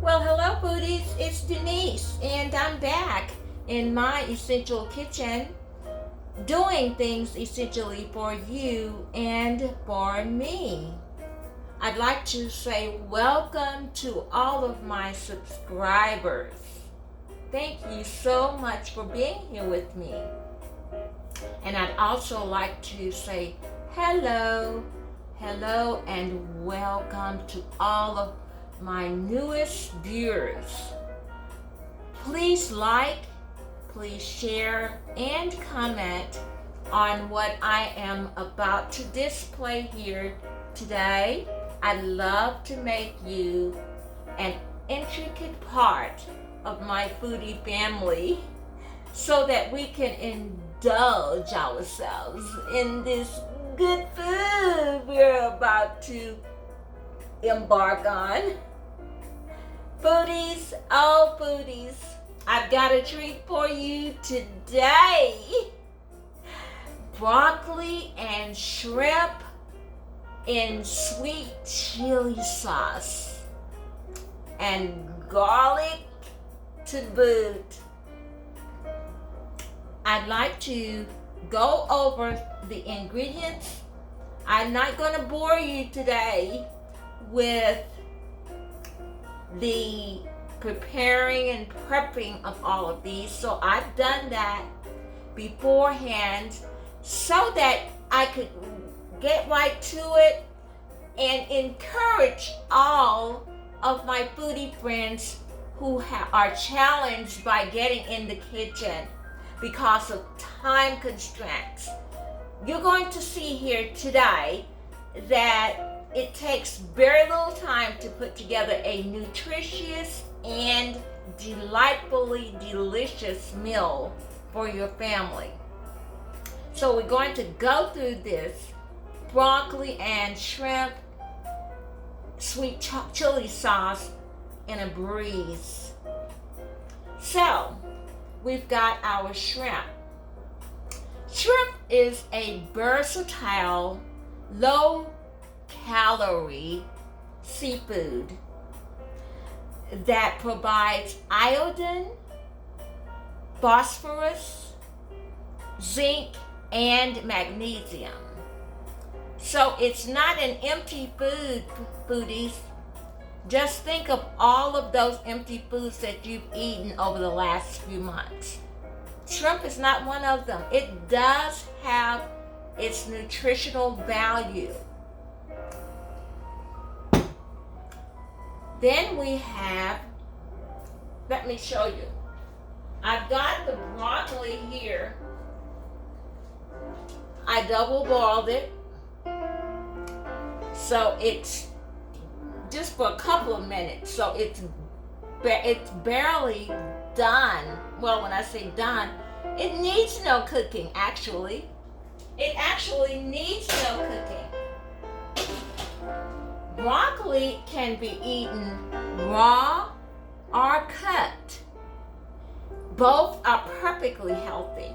Well, hello foodies, it's Denise and I'm back in my essential kitchen doing things essentially for you and for me. I'd like to say welcome to all of my subscribers. Thank you so much for being here with me. And I'd also like to say hello and welcome to all of my newest viewers. Please like, please share, and comment on what I am about to display here today. I'd love to make you an intricate part of my foodie family so that we can indulge ourselves in this good food we're about to embark on. Foodies, oh foodies, I've got a treat for you today. Broccoli and shrimp in sweet chili sauce and garlic to boot. I'd like to go over the ingredients. I'm not going to bore you today with the preparing and prepping of all of these. So I've done that beforehand so that I could get right to it and encourage all of my foodie friends who are challenged by getting in the kitchen because of time constraints. You're going to see here today that it takes very little time to put together a nutritious and delightfully delicious meal for your family. So we're going to go through this broccoli and shrimp sweet chili sauce in a breeze. So we've got our shrimp. Shrimp is a versatile, low-calorie seafood that provides iodine, phosphorus, zinc, and magnesium. So it's not an empty food, foodies. Just think of all of those empty foods that you've eaten over the last few months. Shrimp is not one of them. It does have its nutritional value. Then we have, let me show you. I've got the broccoli here. I double boiled it. So it's just for a couple of minutes. So it's barely done. Well, when I say done, it needs no cooking actually. It actually needs no cooking. Broccoli can be eaten raw or cut. Both are perfectly healthy,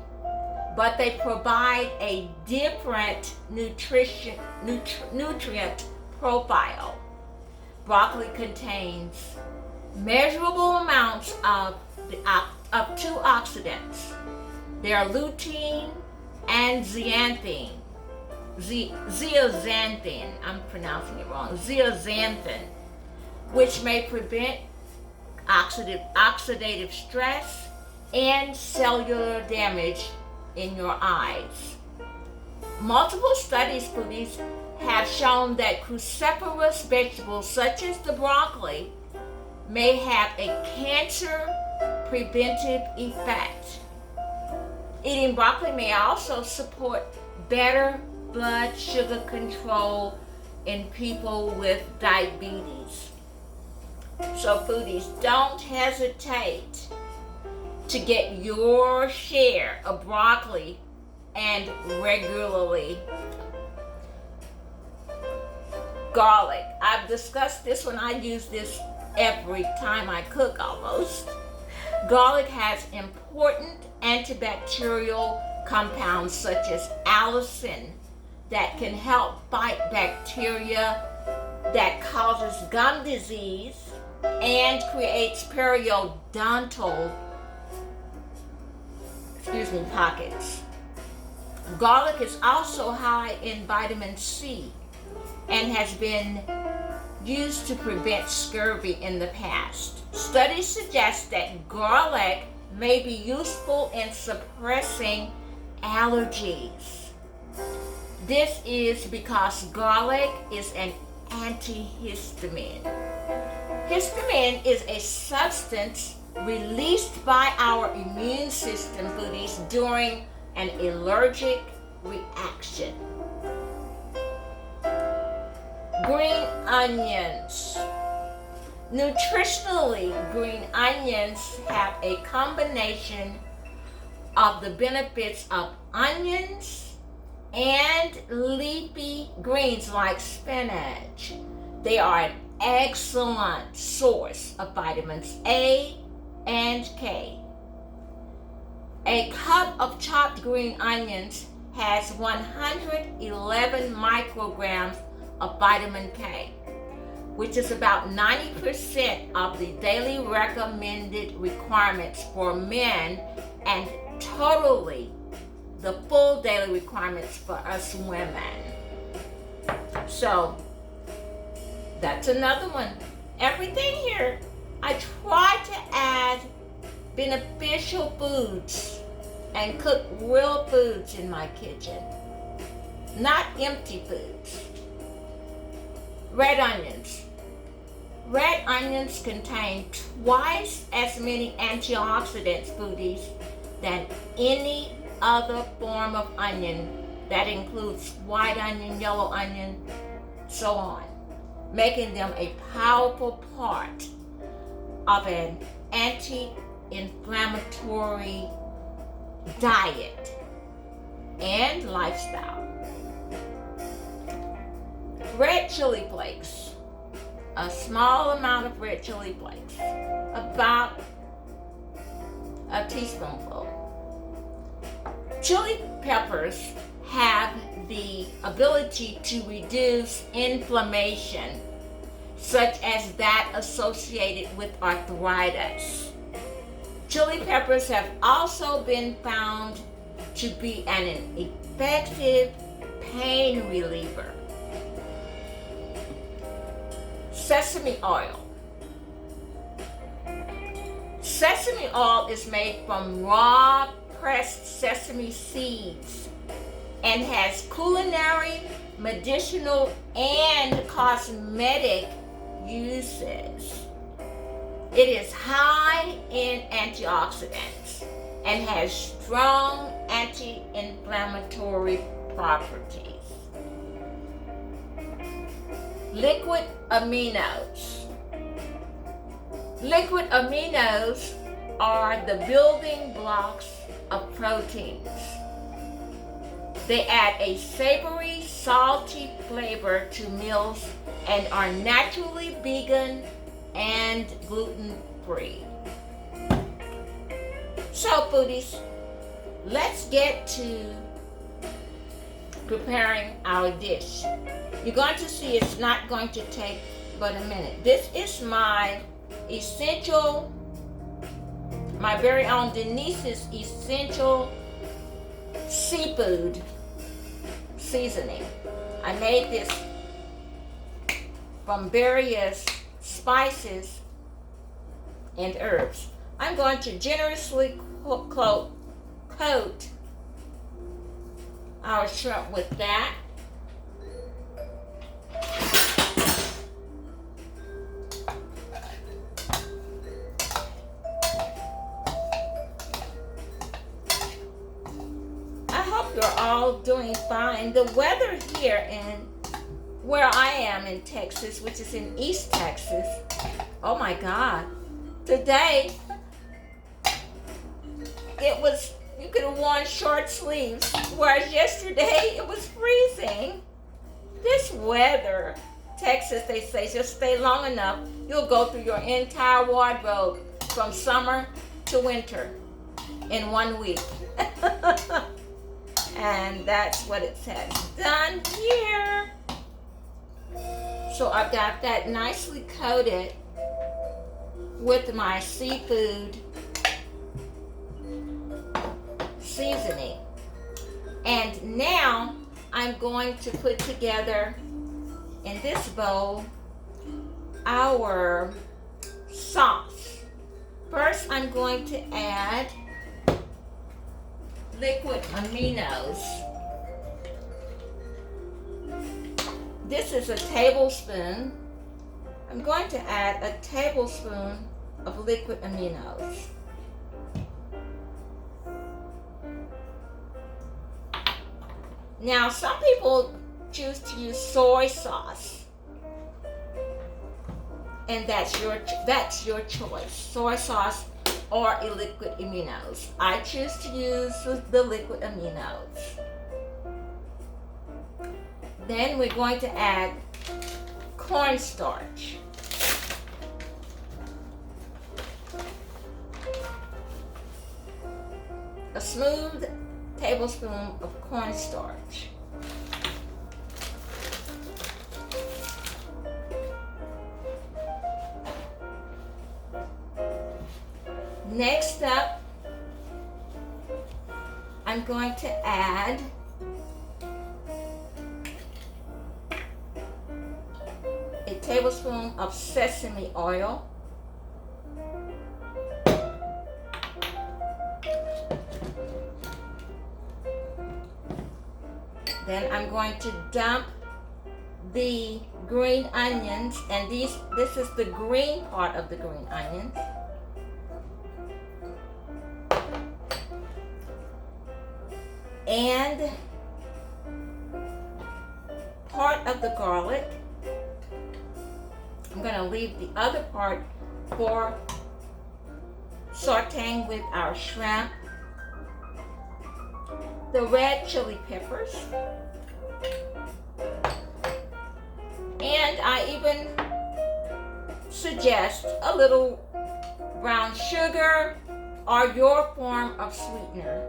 but they provide a different nutrient profile. Broccoli contains measurable amounts of two oxidants. They are lutein and zeaxanthin. Zeaxanthin, I'm pronouncing it wrong, zeaxanthin, which may prevent oxidative stress and cellular damage in your eyes. Multiple studies for these have shown that cruciferous vegetables such as the broccoli may have a cancer preventive effect. Eating broccoli may also support better blood sugar control in people with diabetes. So foodies, don't hesitate to get your share of broccoli and regularly. Garlic. I've discussed this one. I use this every time I cook almost. Garlic has important antibacterial compounds such as allicin that can help fight bacteria that causes gum disease and creates periodontal, pockets. Garlic is also high in vitamin C and has been used to prevent scurvy in the past. Studies suggest that garlic may be useful in suppressing allergies. This is because garlic is an antihistamine. Histamine is a substance released by our immune system, foodies, during an allergic reaction. Green onions. Nutritionally, green onions have a combination of the benefits of onions and leafy greens like spinach. They are an excellent source of vitamins A and K. A cup of chopped green onions has 111 micrograms of vitamin K, which is about 90% of the daily recommended requirements for men and totally the full daily requirements for us women. So that's another one. Everything here, I try to add beneficial foods and cook real foods in my kitchen, not empty foods. Red onions. Red onions contain twice as many antioxidants, foodies, than any other form of onion. That includes white onion, yellow onion, so on, making them a powerful part of an anti-inflammatory diet and lifestyle. Red chili flakes. A small amount of red chili flakes, about a teaspoonful. Chili peppers have the ability to reduce inflammation, such as that associated with arthritis. Chili peppers have also been found to be an effective pain reliever. Sesame oil. Sesame oil is made from raw pressed sesame seeds and has culinary, medicinal, and cosmetic uses. It is high in antioxidants and has strong anti-inflammatory properties. Liquid aminos. Liquid aminos are the building blocks of proteins. They add a savory, salty flavor to meals and are naturally vegan and gluten-free. So, foodies, let's get to preparing our dish. You're going to see it's not going to take but a minute. This is my very own DeNise's essential seafood seasoning. I made this from various spices and herbs. I'm going to generously coat our shrimp with that. I hope you're all doing fine. The weather here in where I am in Texas, which is in East Texas, oh my God. Today, you could have worn short sleeves, whereas yesterday it was freezing. This weather, Texas, they say, just stay long enough, you'll go through your entire wardrobe from summer to winter in 1 week. And that's what it has done here. So I've got that nicely coated with my seafood seasoning. And now I'm going to put together in this bowl our sauce. First, I'm going to add liquid aminos. This is a tablespoon. I'm going to add a tablespoon of liquid aminos. Now, some people choose to use soy sauce, and that's your choice, soy sauce or a liquid aminos. I choose to use the liquid aminos. Then we're going to add cornstarch. A smooth tablespoon of cornstarch. Next up, I'm going to add a tablespoon of sesame oil. Then I'm going to dump the green onions, and this is the green part of the green onions. And part of the garlic. I'm going to leave the other part for sauteing with our shrimp. The red chili peppers. And I even suggest a little brown sugar or your form of sweetener.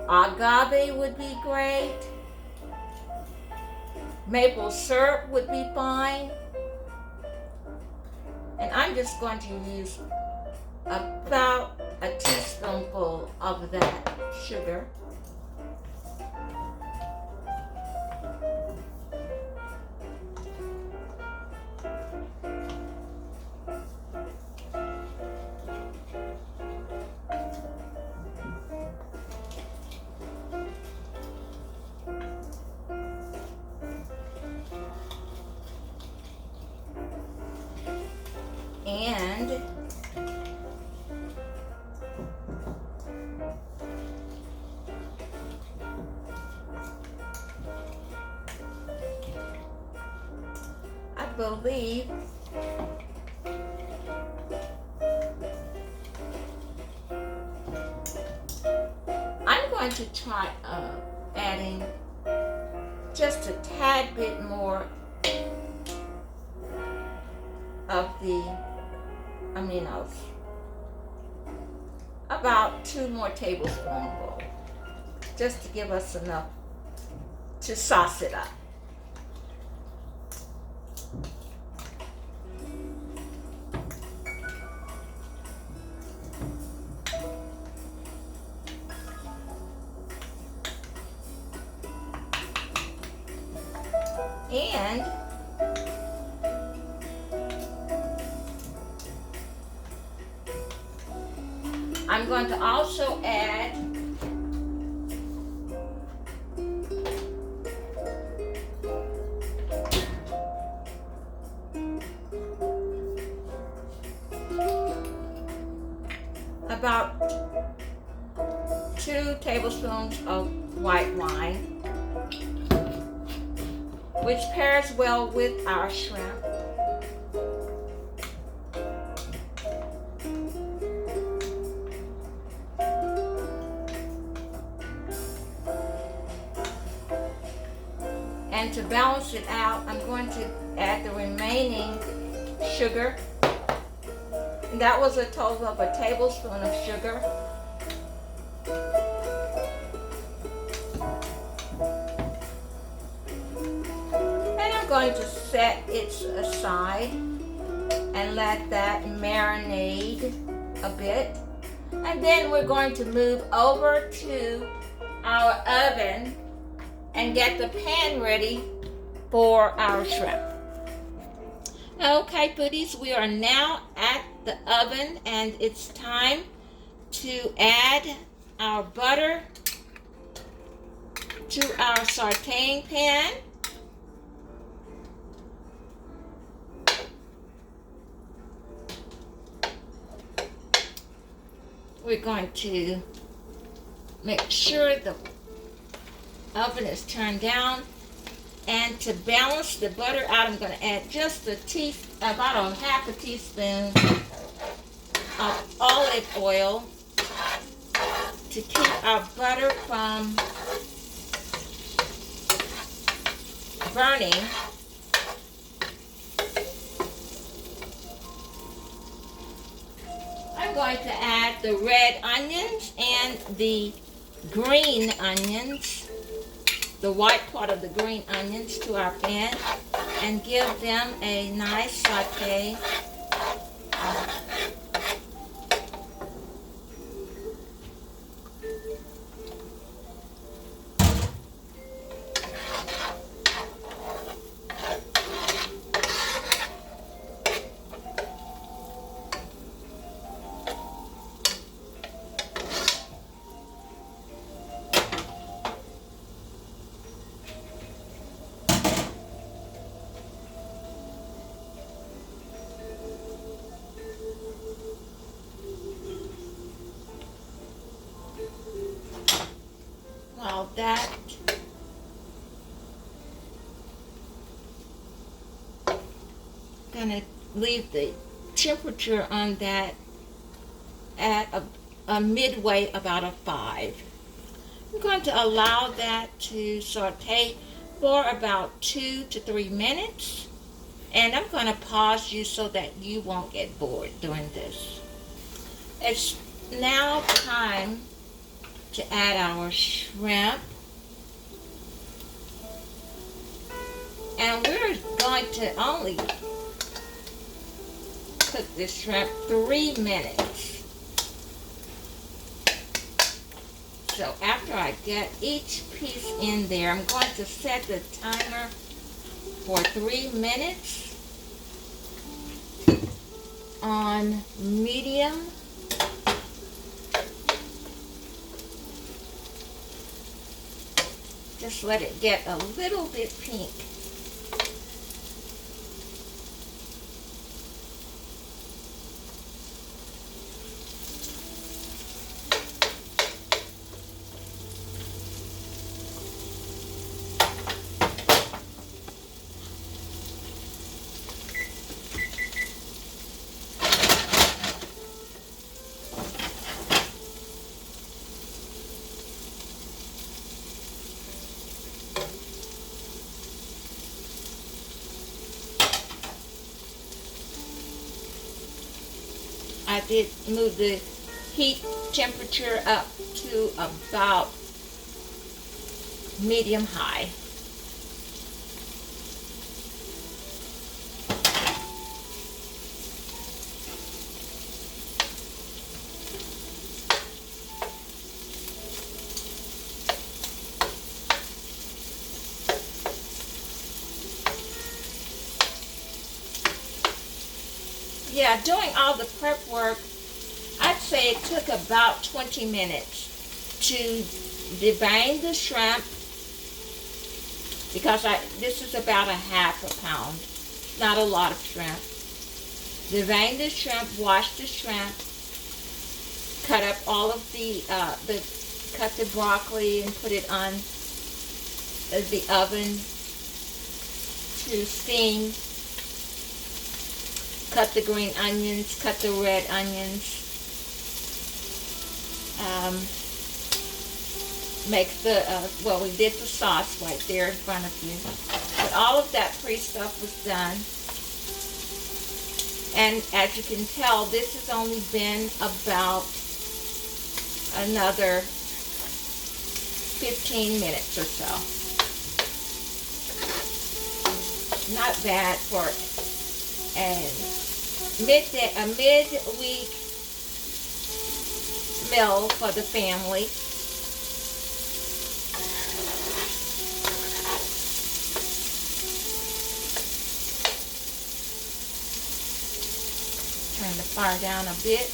Agave would be great. Maple syrup would be fine. And I'm just going to use about a teaspoonful of that sugar. And I believe I'm going to try adding just a tad bit more of the aminos. About 2 more tablespoonfuls, just to give us enough to sauce it up. And I'm going to also add about 2 tablespoons of white wine, which pairs well with our shrimp. And to balance it out, I'm going to add the remaining sugar. And that was a total of a tablespoon of sugar. And I'm going to set it aside. and let that marinate a bit. And then we're going to move over to our oven and get the pan ready for our shrimp. Okay, foodies, we are now at the oven and it's time to add our butter to our sauteing pan. We're going to make sure the oven is turned down, and to balance the butter out, I'm going to add just about a half a teaspoon of olive oil to keep our butter from burning. I'm going to add the red onions and the green onions, the white part of the green onions, to our pan and give them a nice saute. While that gonna leave the temperature on that at a midway, about a 5. I'm going to allow that to saute for about 2 to 3 minutes, and I'm going to pause you so that you won't get bored doing this. It's now time to add our shrimp, and we're going to only cook this shrimp 3 minutes. So after I get each piece in there, I'm going to set the timer for 3 minutes on medium. Just let it get a little bit pink. I did move the heat temperature up to about medium high. Yeah, doing all the prep work, I'd say it took about 20 minutes to devein the shrimp, because this is about a half a pound, not a lot of shrimp. Devein the shrimp, wash the shrimp, cut up all of cut the broccoli and put it on the oven to steam. Cut the green onions, cut the red onions. Make we did the sauce right there in front of you. But all of that pre-stuff was done. And as you can tell, this has only been about another 15 minutes or so. Not bad for midweek meal for the family. Turn the fire down a bit.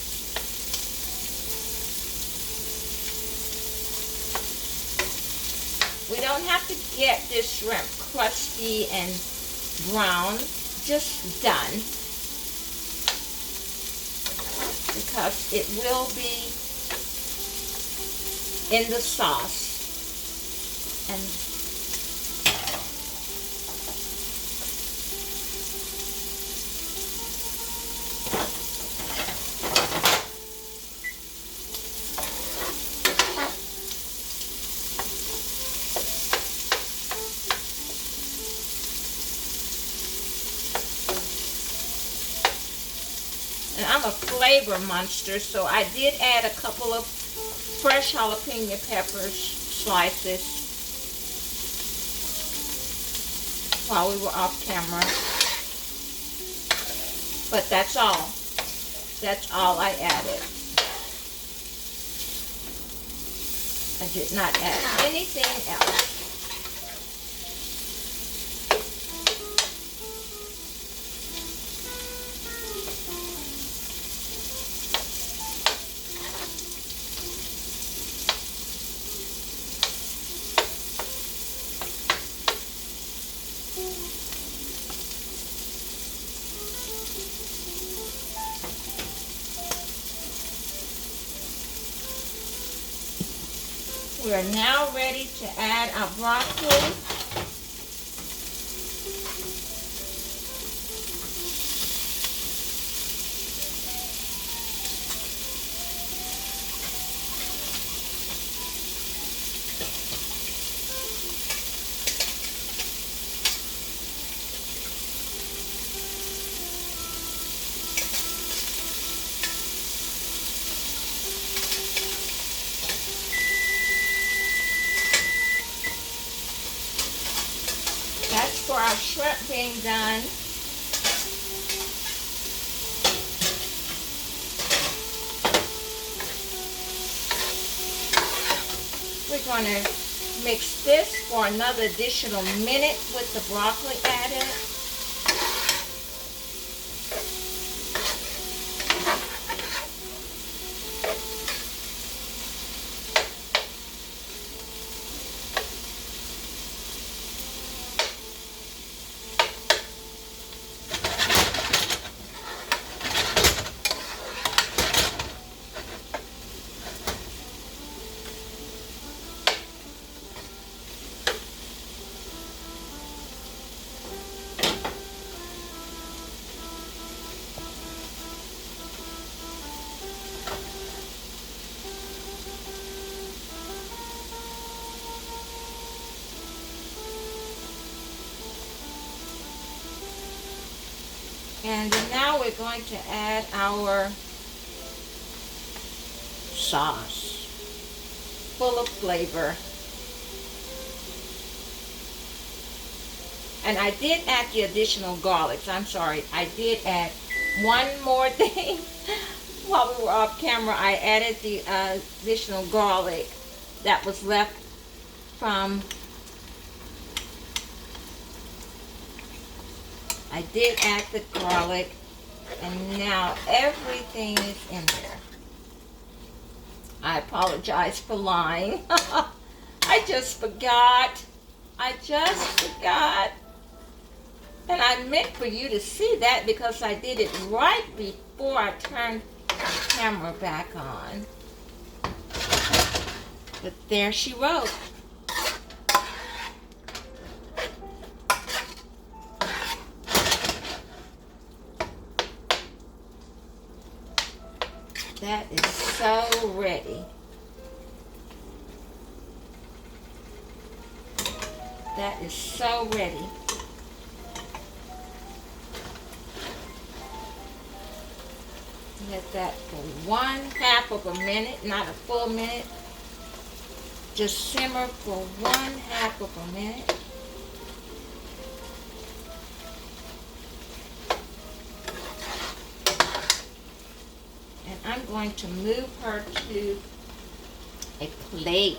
We don't have to get this shrimp crusty and brown, just done, because it will be in the sauce. And I'm a flavor monster, so I did add a couple of fresh jalapeno peppers slices while we were off camera. But that's all. That's all I added. I did not add anything else. We are now ready to add our broccoli. That's for our shrimp being done. We're going to mix this for another additional minute with the broccoli added. And now we're going to add our sauce, full of flavor. And I did add the additional garlics. I'm sorry, I did add one more thing. While we were off camera, I added the additional garlic that was left from, I did add the garlic, and now everything is in there. I apologize for lying. I just forgot. And I meant for you to see that because I did it right before I turned the camera back on. But there she wrote. That is so ready. That is so ready. Let that for 1/2 of a minute, not a full minute. Just simmer for 1/2 of a minute. going to move her to a plate.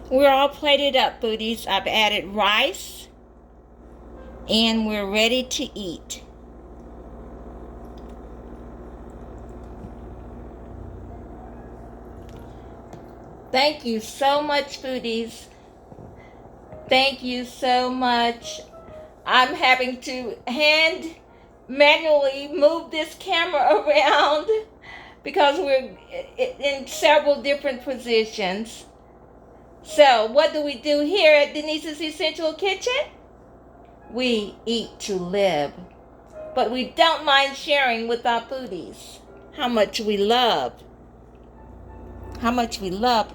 We're all plated up, foodies. I've added rice, and we're ready to eat. Thank you so much, foodies. Thank you so much. I'm having to manually move this camera around because we're in several different positions. So, what do we do here at DeNise's Essential Kitchen? We eat to live, but we don't mind sharing with our foodies how much we love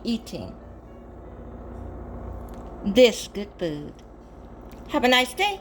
eating this good food. Have a nice day.